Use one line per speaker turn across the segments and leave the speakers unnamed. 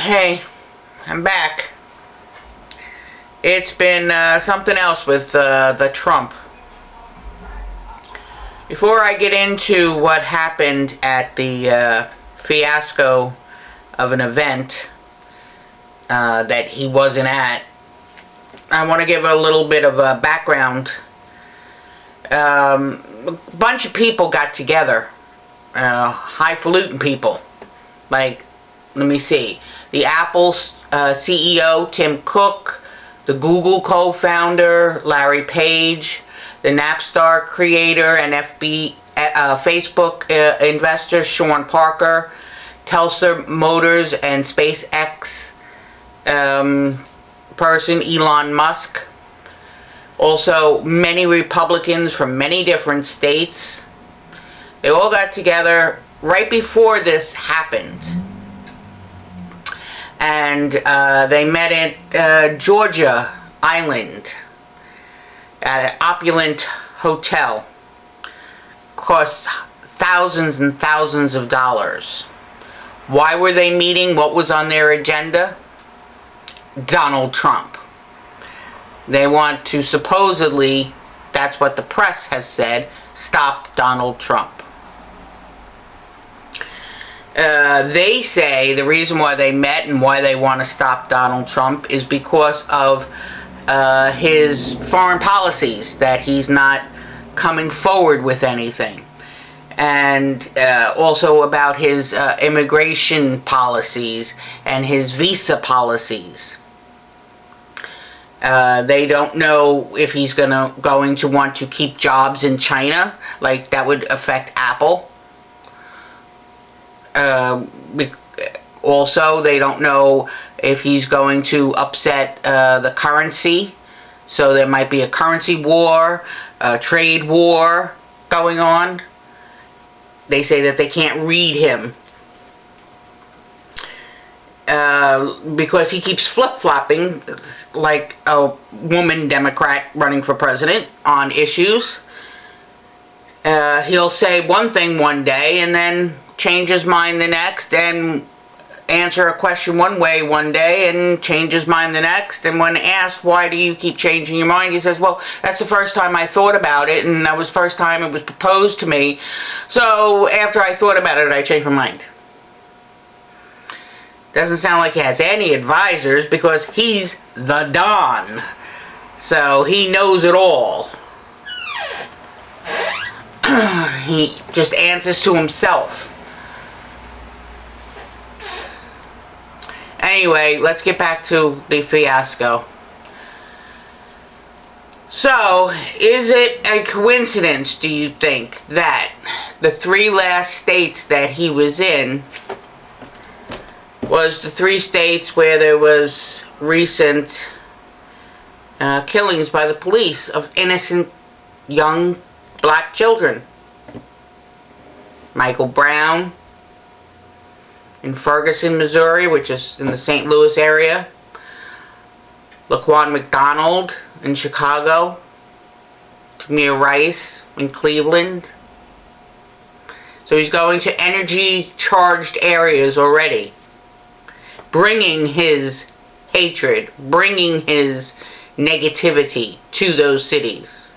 Hey, I'm back. It's been something else with the Trump. Before I get into what happened at the fiasco of an event that he wasn't at, I want to give a little bit of a background. A bunch of people got together, highfalutin people, like, let me see, the Apple CEO Tim Cook, the Google co-founder Larry Page, the Napster creator and Facebook investor Sean Parker, Tesla Motors and SpaceX person Elon Musk. Also, many Republicans from many different states. They all got together right before this happened. And they met at Georgia Island at an opulent hotel. Cost thousands and thousands of dollars. Why were they meeting? What was on their agenda? Donald Trump. They want to supposedly, that's what the press has said, stop Donald Trump. They say the reason why they met and why they want to stop Donald Trump is because of his foreign policies, that he's not coming forward with anything. And also about his immigration policies and his visa policies. They don't know if he's going to want to keep jobs in China, like that would affect Apple. Also, they don't know if he's going to upset the currency. So there might be a currency war, a trade war going on. They say that they can't read him. Because he keeps flip-flopping like a woman Democrat running for president on issues. He'll say one thing one day and then change his mind the next, and answer a question one way one day and change his mind the next. And when asked, why do you keep changing your mind, he says, well, that's the first time I thought about it, and that was the first time it was proposed to me. So after I thought about it, I changed my mind. Doesn't sound like he has any advisors, because he's the Don. So he knows it all. He just answers to himself. Anyway, let's get back to the fiasco. So, is it a coincidence, do you think, that the three last states that he was in was the three states where there was recent killings by the police of innocent young black children? Michael Brown in Ferguson, Missouri, which is in the St. Louis area. Laquan McDonald in Chicago. Tamir Rice in Cleveland. So he's going to energy-charged areas already, bringing his hatred, bringing his negativity to those cities.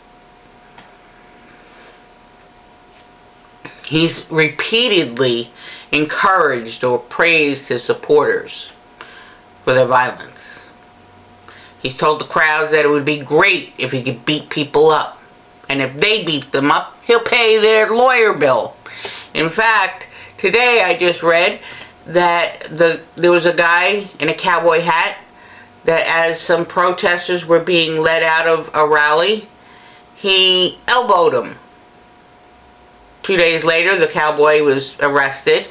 He's repeatedly encouraged or praised his supporters for their violence. He's told the crowds that it would be great if he could beat people up. And if they beat them up, he'll pay their lawyer bill. In fact, today I just read that there was a guy in a cowboy hat that, as some protesters were being led out of a rally, he elbowed them. 2 days later, the cowboy was arrested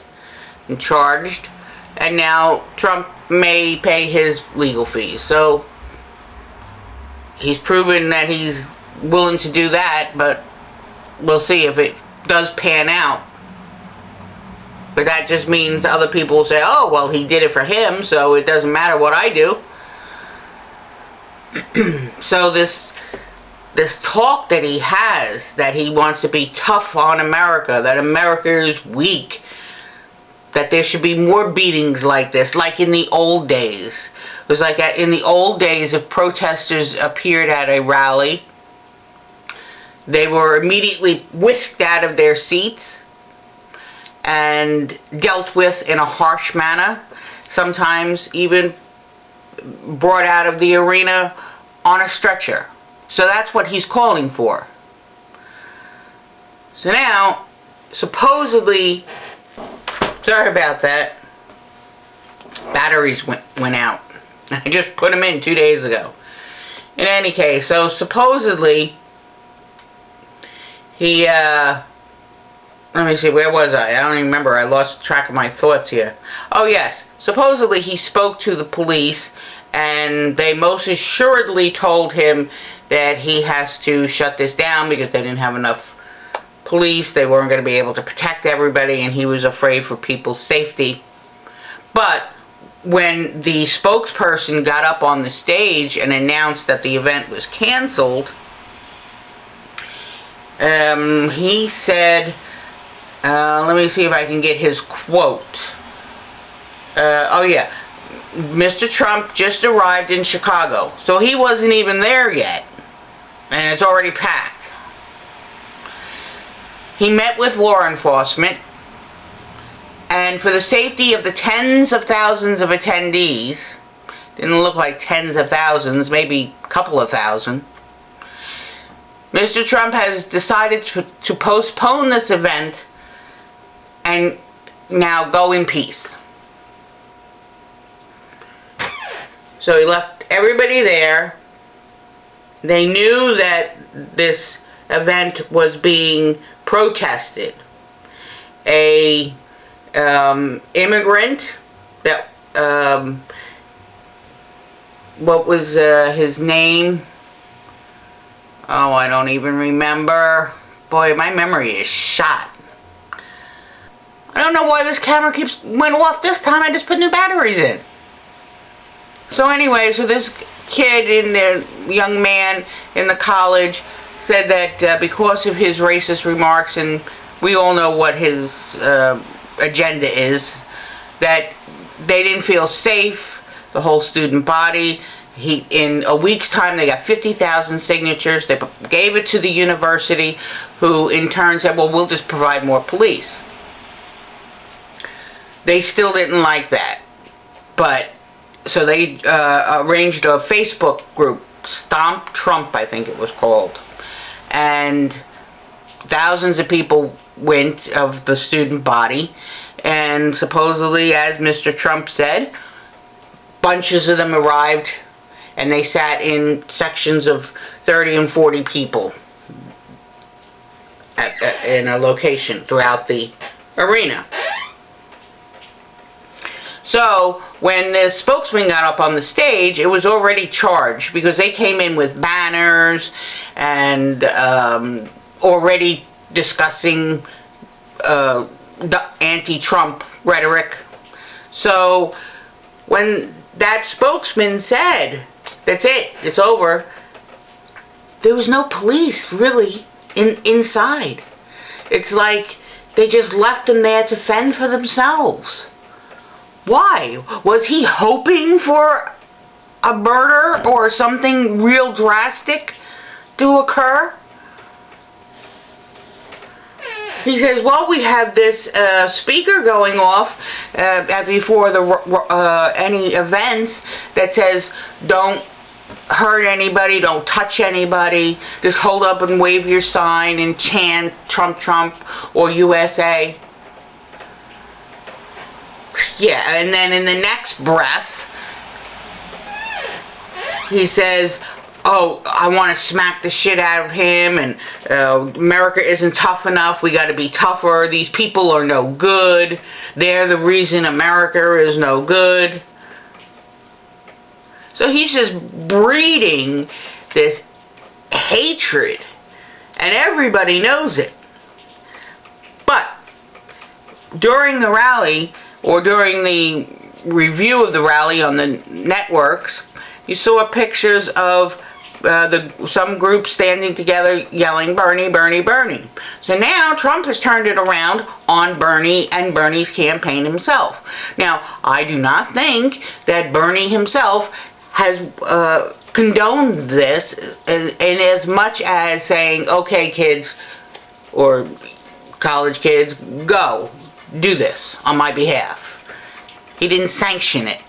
and charged, and now Trump may pay his legal fees. So he's proven that he's willing to do that, but we'll see if it does pan out. But that just means other people will say, oh, well, he did it for him, so it doesn't matter what I do. So this talk that he has, that he wants to be tough on America, that America is weak, that there should be more beatings like this, like in the old days. It was like in the old days, if protesters appeared at a rally, they were immediately whisked out of their seats and dealt with in a harsh manner, sometimes even brought out of the arena on a stretcher. So that's what he's calling for. So now, supposedly, sorry about that, batteries went out. I just put them in 2 days ago. In any case, so supposedly, he, let me see, where was I? I don't even remember. I lost track of my thoughts here. Oh, yes. Supposedly, he spoke to the police, and they most assuredly told him that he has to shut this down because they didn't have enough police. They weren't going to be able to protect everybody, and he was afraid for people's safety. But when the spokesperson got up on the stage and announced that the event was canceled, he said, let me see if I can get his quote. Oh yeah, Mr. Trump just arrived in Chicago. So he wasn't even there yet. And it's already packed. He met with law enforcement. And for the safety of the tens of thousands of attendees, didn't look like tens of thousands, maybe a couple of thousand, Mr. Trump has decided to postpone this event and now go in peace. So he left everybody there. They knew that this event was being protested. A immigrant that, what was his name? Oh, I don't even remember. Boy, my memory is shot. I don't know why this camera went off this time. I just put new batteries in. So anyway, so this kid, the young man in the college, said that because of his racist remarks, and we all know what his agenda is, that they didn't feel safe, the whole student body. In a week's time, they got 50,000 signatures. They gave it to the university, who in turn said, well, we'll just provide more police. They still didn't like that. But, so they arranged a Facebook group, Stomp Trump, I think it was called. And thousands of people went, of the student body. And supposedly, as Mr. Trump said, bunches of them arrived, and they sat in sections of 30 and 40 people in a location throughout the arena. So, when the spokesman got up on the stage, it was already charged, because they came in with banners and already discussing the anti-Trump rhetoric. So, when that spokesman said, that's it, it's over, there was no police really inside. It's like they just left them there to fend for themselves. Why? Was he hoping for a murder or something real drastic to occur? He says, well, we have this speaker going off before any events that says, don't hurt anybody, don't touch anybody, just hold up and wave your sign and chant Trump, Trump, or USA. Yeah, and then in the next breath, he says, oh, I want to smack the shit out of him, and America isn't tough enough, we got to be tougher, these people are no good, they're the reason America is no good. So he's just breeding this hatred, and everybody knows it. But during the rally, or during the review of the rally on the networks, you saw pictures of some groups standing together yelling Bernie, Bernie, Bernie. So now Trump has turned it around on Bernie and Bernie's campaign himself. Now, I do not think that Bernie himself has condoned this in as much as saying, okay, kids, or college kids, go, do this on my behalf. He didn't sanction it.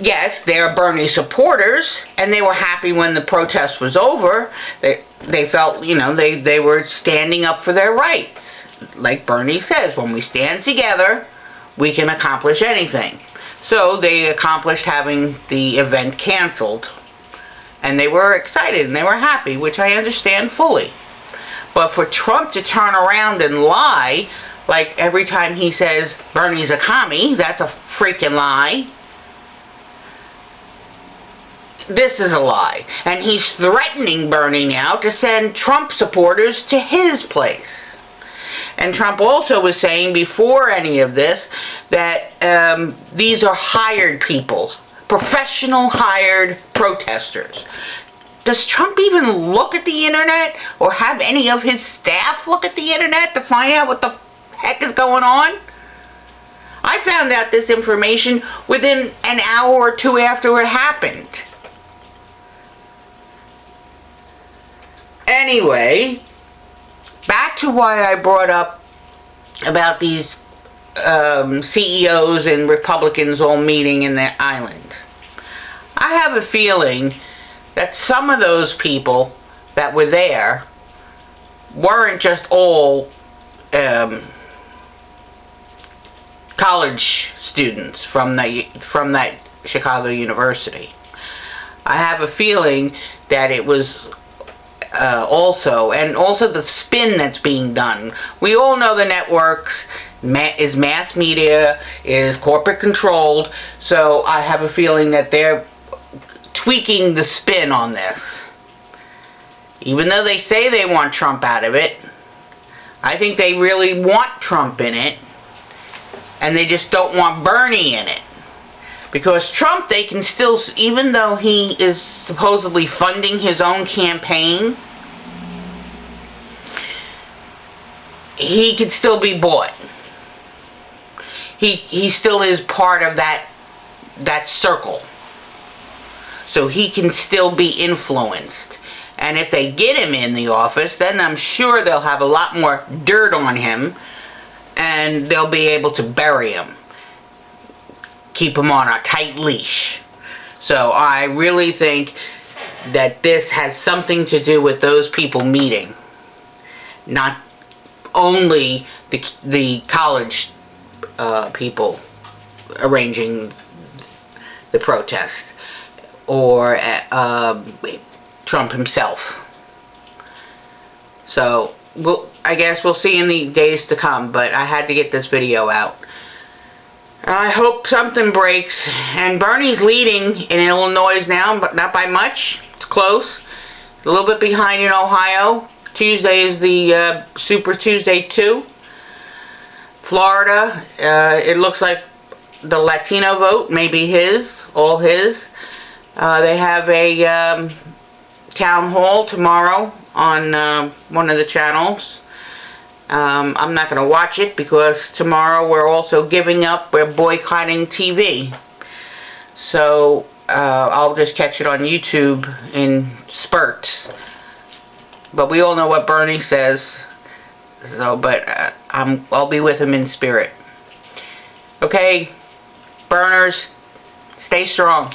Yes, they're Bernie supporters, and they were happy when the protest was over. They felt, you know, they were standing up for their rights. Like Bernie says, when we stand together, we can accomplish anything. So they accomplished having the event canceled. And they were excited and they were happy, which I understand fully. But for Trump to turn around and lie, like every time he says Bernie's a commie, that's a freaking lie. This is a lie. And he's threatening Bernie now to send Trump supporters to his place. And Trump also was saying before any of this that these are hired people, professional hired protesters. Does Trump even look at the internet or have any of his staff look at the internet to find out what the heck is going on? I found out this information within an hour or two after it happened. Anyway, back to why I brought up about these CEOs and Republicans all meeting in the island. I have a feeling that some of those people that were there weren't just all college students from that Chicago University. I have a feeling that it was also the spin that's being done. We all know the networks is mass media, is corporate controlled, so I have a feeling that they're tweaking the spin on this. Even though they say they want Trump out of it, I think they really want Trump in it, and they just don't want Bernie in it. Because Trump, they can still, even though he is supposedly funding his own campaign, he could still be bought. He still is part of that circle. So he can still be influenced. And if they get him in the office, then I'm sure they'll have a lot more dirt on him, and they'll be able to bury him. Keep him on a tight leash. So I really think that this has something to do with those people meeting. Not only the college people arranging the protest, or Trump himself. So I guess we'll see in the days to come, but I had to get this video out. I hope something breaks. And Bernie's leading in Illinois now, but not by much. It's close. A little bit behind in Ohio. Tuesday is the Super Tuesday 2. Florida, it looks like the Latino vote may be his, all his. They have a town hall tomorrow on one of the channels. I'm not going to watch it because tomorrow we're also we're boycotting TV. So I'll just catch it on YouTube in spurts. But we all know what Bernie says. So, but I'll be with him in spirit. Okay, burners, stay strong.